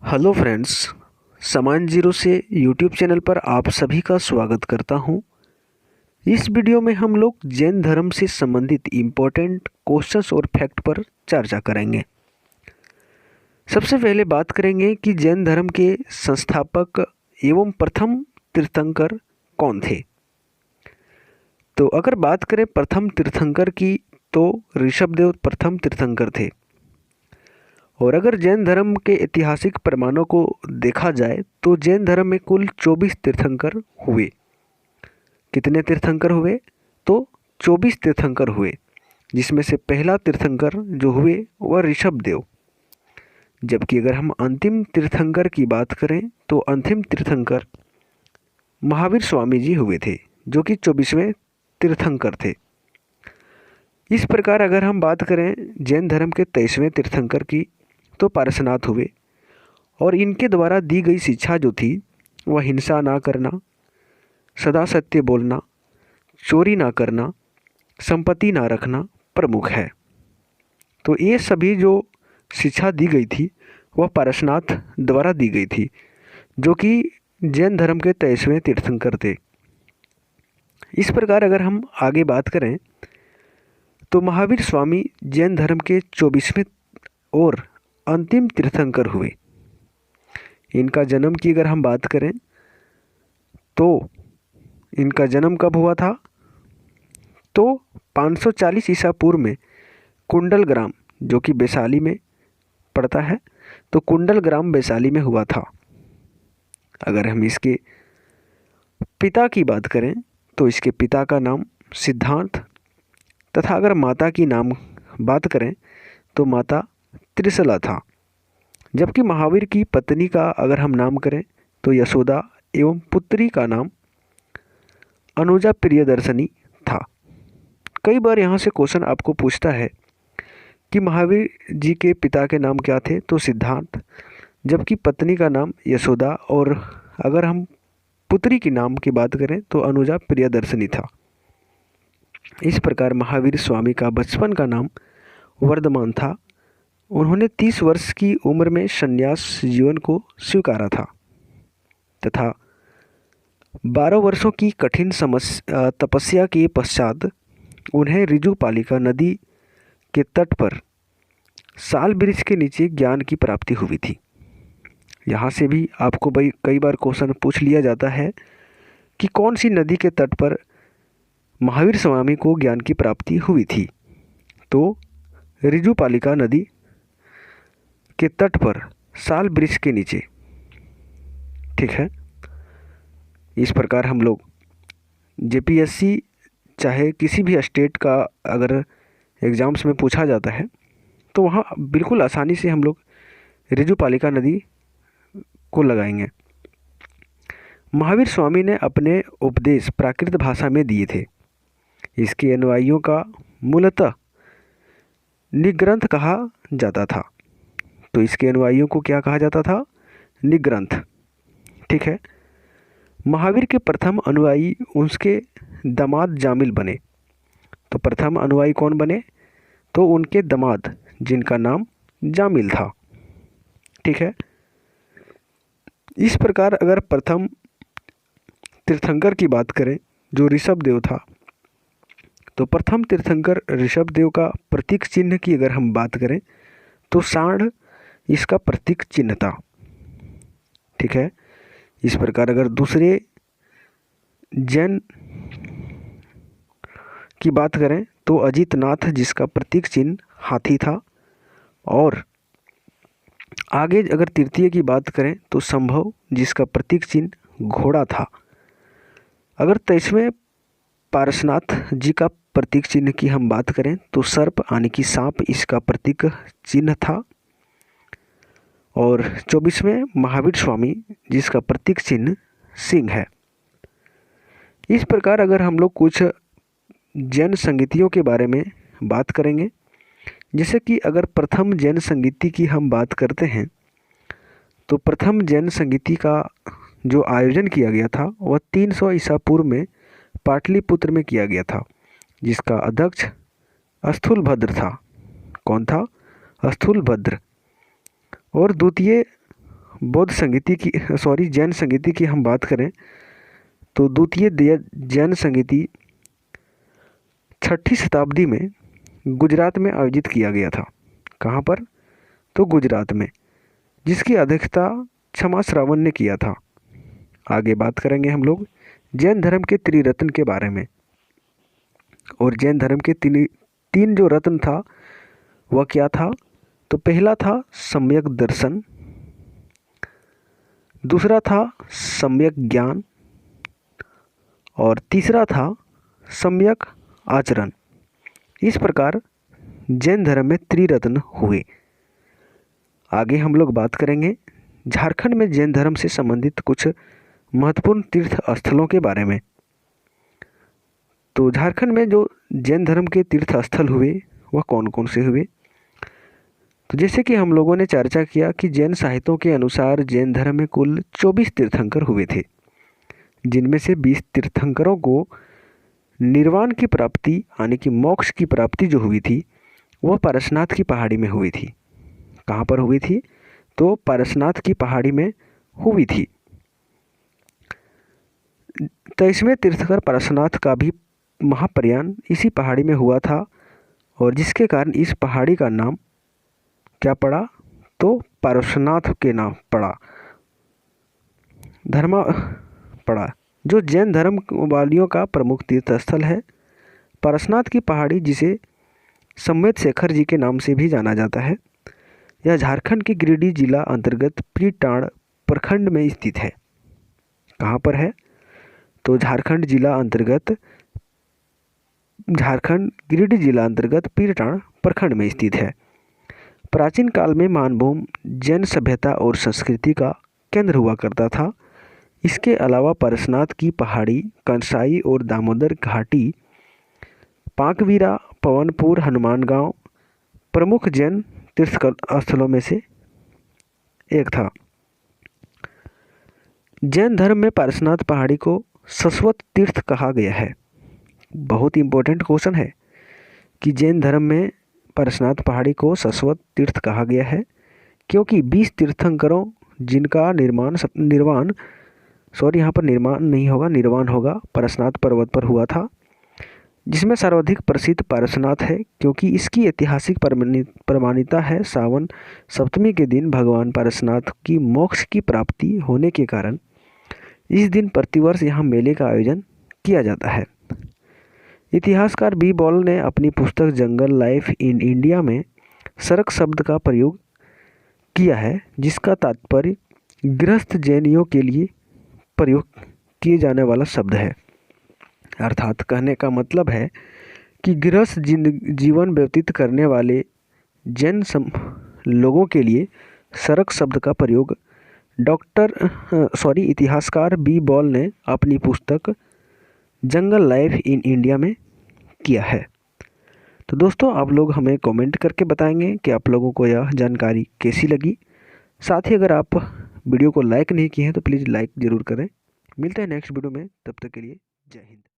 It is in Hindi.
हेलो फ्रेंड्स, सामान जीरो से यूट्यूब चैनल पर आप सभी का स्वागत करता हूं। इस वीडियो में हम लोग जैन धर्म से संबंधित इम्पोर्टेंट क्वेश्चंस और फैक्ट पर चर्चा करेंगे। सबसे पहले बात करेंगे कि जैन धर्म के संस्थापक एवं प्रथम तीर्थंकर कौन थे। तो अगर बात करें प्रथम तीर्थंकर की, तो ऋषभदेव प्रथम तीर्थंकर थे। और अगर जैन धर्म के ऐतिहासिक प्रमाणों को देखा जाए तो जैन धर्म में कुल 24 तीर्थंकर हुए। कितने तीर्थंकर हुए? तो 24 तीर्थंकर हुए, जिसमें से पहला तीर्थंकर जो हुए वह ऋषभदेव। जबकि अगर हम अंतिम तीर्थंकर की बात करें तो अंतिम तीर्थंकर महावीर स्वामी जी हुए थे, जो कि 24वें तीर्थंकर थे। इस प्रकार अगर हम बात करें जैन धर्म के 23वें तीर्थंकर की, तो पारसनाथ हुए। और इनके द्वारा दी गई शिक्षा जो थी वह हिंसा ना करना, सदा सत्य बोलना, चोरी ना करना, संपत्ति ना रखना प्रमुख है। तो ये सभी जो शिक्षा दी गई थी वह पारसनाथ द्वारा दी गई थी, जो कि जैन धर्म के 23वें तीर्थंकर थे। इस प्रकार अगर हम आगे बात करें तो महावीर स्वामी जैन धर्म के 24वें और अंतिम तीर्थंकर हुए। इनका जन्म की अगर हम बात करें तो इनका जन्म कब हुआ था? तो 540 ईसा पूर्व में कुंडल ग्राम, जो कि वैशाली में पड़ता है, तो कुंडल ग्राम वैशाली में हुआ था। अगर हम इसके पिता की बात करें तो इसके पिता का नाम सिद्धांत तथा अगर माता की नाम बात करें तो माता त्रिशला था। जबकि महावीर की पत्नी का अगर हम नाम करें तो यशोदा एवं पुत्री का नाम अनुजा प्रियदर्शनी था। कई बार यहाँ से क्वेश्चन आपको पूछता है कि महावीर जी के पिता के नाम क्या थे? तो सिद्धांत, जबकि पत्नी का नाम यशोदा, और अगर हम पुत्री की नाम की बात करें तो अनुजा प्रियदर्शनी था। इस प्रकार महावीर स्वामी का बचपन का नाम वर्धमान था। उन्होंने 30 वर्ष की उम्र में संन्यास जीवन को स्वीकारा था तथा 12 वर्षों की कठिन तपस्या के पश्चात उन्हें ऋजुपालिका नदी के तट पर साल वृक्ष के नीचे ज्ञान की प्राप्ति हुई थी। यहाँ से भी आपको कई बार क्वेश्चन पूछ लिया जाता है कि कौन सी नदी के तट पर महावीर स्वामी को ज्ञान की प्राप्ति हुई थी? तो ऋजुपालिका नदी के तट पर साल वृक्ष के नीचे। ठीक है। इस प्रकार हम लोग जेपीएससी चाहे किसी भी स्टेट का अगर एग्ज़ाम्स में पूछा जाता है तो वहाँ बिल्कुल आसानी से हम लोग ऋजुपालिका नदी को लगाएंगे। महावीर स्वामी ने अपने उपदेश प्राकृत भाषा में दिए थे। इसके अनुयायियों का मूलतः निग्रंथ कहा जाता था। तो इसके अनुयायियों को क्या कहा जाता था? निग्रंथ। ठीक है। महावीर के प्रथम अनुयायी उसके दामाद जामिल बने। तो प्रथम अनुयायी कौन बने? तो उनके दामाद, जिनका नाम जामिल था। ठीक है। इस प्रकार अगर प्रथम तीर्थंकर की बात करें जो ऋषभदेव था, तो प्रथम तीर्थंकर ऋषभदेव का प्रतीक चिन्ह की अगर हम बात करें तो सांड इसका प्रतीक चिन्ह था। ठीक है। इस प्रकार अगर दूसरे जैन की बात करें तो अजितनाथ, जिसका प्रतीक चिन्ह हाथी था। और आगे अगर तृतीय की बात करें तो संभव, जिसका प्रतीक चिन्ह घोड़ा था। अगर 23वें पारसनाथ जी का प्रतीक चिन्ह की हम बात करें तो सर्प यानी कि सांप इसका प्रतीक चिन्ह था। और 24वें महावीर स्वामी, जिसका प्रतीक चिन्ह सिंह है। इस प्रकार अगर हम लोग कुछ जैन संगीतियों के बारे में बात करेंगे, जैसे कि अगर प्रथम जैन संगीति की हम बात करते हैं तो प्रथम जैन संगीति का जो आयोजन किया गया था वह 300 ईसा पूर्व में पाटलिपुत्र में किया गया था, जिसका अध्यक्ष स्थूलभद्र था। कौन था? स्थूलभद्र। और द्वितीय बौद्ध संगीति की जैन संगीति की हम बात करें तो द्वितीय जैन संगीति 6ठी शताब्दी में गुजरात में आयोजित किया गया था। कहाँ पर? तो गुजरात में, जिसकी अध्यक्षता क्षमा श्रावण ने किया था। आगे बात करेंगे हम लोग जैन धर्म के त्रिरत्न के बारे में। और जैन धर्म के तीन जो रत्न था वह क्या था? तो पहला था सम्यक दर्शन, दूसरा था सम्यक ज्ञान और तीसरा था सम्यक आचरण। इस प्रकार जैन धर्म में त्रिरत्न हुए। आगे हम लोग बात करेंगे झारखंड में जैन धर्म से संबंधित कुछ महत्वपूर्ण तीर्थ स्थलों के बारे में। तो झारखंड में जो जैन धर्म के तीर्थ स्थल हुए वह कौन कौन से हुए? तो जैसे कि हम लोगों ने चर्चा किया कि जैन साहित्यों के अनुसार जैन धर्म में कुल 24 तीर्थंकर हुए थे, जिनमें से 20 तीर्थंकरों को निर्वाण की प्राप्ति यानी कि मोक्ष की प्राप्ति जो हुई थी वह पारसनाथ की पहाड़ी में हुई थी। कहाँ पर हुई थी? तो पारसनाथ की पहाड़ी में हुई थी। 23वें तीर्थंकर पारसनाथ का भी महाप्रयाण इसी पहाड़ी में हुआ था और जिसके कारण इस पहाड़ी का नाम क्या पड़ा? तो पारसनाथ के नाम पड़ा, धर्मा पड़ा, जो जैन धर्म वालियों का प्रमुख तीर्थ स्थल है। पारसनाथ की पहाड़ी, जिसे सम्मेत शेखर जी के नाम से भी जाना जाता है, यह झारखंड के गिरिडीह जिला अंतर्गत पीरटांड़ प्रखंड में स्थित है। कहाँ पर है? तो झारखंड गिरिडीह जिला अंतर्गत पीरटांड़ प्रखंड में स्थित है। प्राचीन काल में मानभूम जैन सभ्यता और संस्कृति का केंद्र हुआ करता था। इसके अलावा पारसनाथ की पहाड़ी, कंसाई और दामोदर घाटी, पांकवीरा, पवनपुर, हनुमानगांव प्रमुख जैन तीर्थ स्थलों में से एक था। जैन धर्म में पारसनाथ पहाड़ी को शाश्वत तीर्थ कहा गया है। बहुत इंपॉर्टेंट क्वेश्चन है कि जैन धर्म में पारसनाथ पहाड़ी को शाश्वत तीर्थ कहा गया है क्योंकि 20 तीर्थंकरों जिनका निर्वाण नहीं होगा, निर्वाण होगा, पारसनाथ पर्वत पर हुआ था, जिसमें सर्वाधिक प्रसिद्ध पारसनाथ है क्योंकि इसकी ऐतिहासिक प्रमाणिकता है। सावन सप्तमी के दिन भगवान पारसनाथ की मोक्ष की प्राप्ति होने के कारण इस दिन प्रतिवर्ष यहाँ मेले का आयोजन किया जाता है। इतिहासकार बी बॉल ने अपनी पुस्तक जंगल लाइफ इन इंडिया में सरक शब्द का प्रयोग किया है, जिसका तात्पर्य गृहस्थ जैनियों के लिए प्रयोग किए जाने वाला शब्द है। अर्थात कहने का मतलब है कि गृहस्थ जीवन व्यतीत करने वाले जैन लोगों के लिए सरक शब्द का प्रयोग इतिहासकार बी बॉल ने अपनी पुस्तक जंगल लाइफ इन इंडिया में किया है। तो दोस्तों, आप लोग हमें कमेंट करके बताएंगे कि आप लोगों को यह जानकारी कैसी लगी। साथ ही अगर आप वीडियो को लाइक नहीं किए हैं तो प्लीज़ लाइक ज़रूर करें। मिलते हैं नेक्स्ट वीडियो में, तब तक के लिए जय हिंद।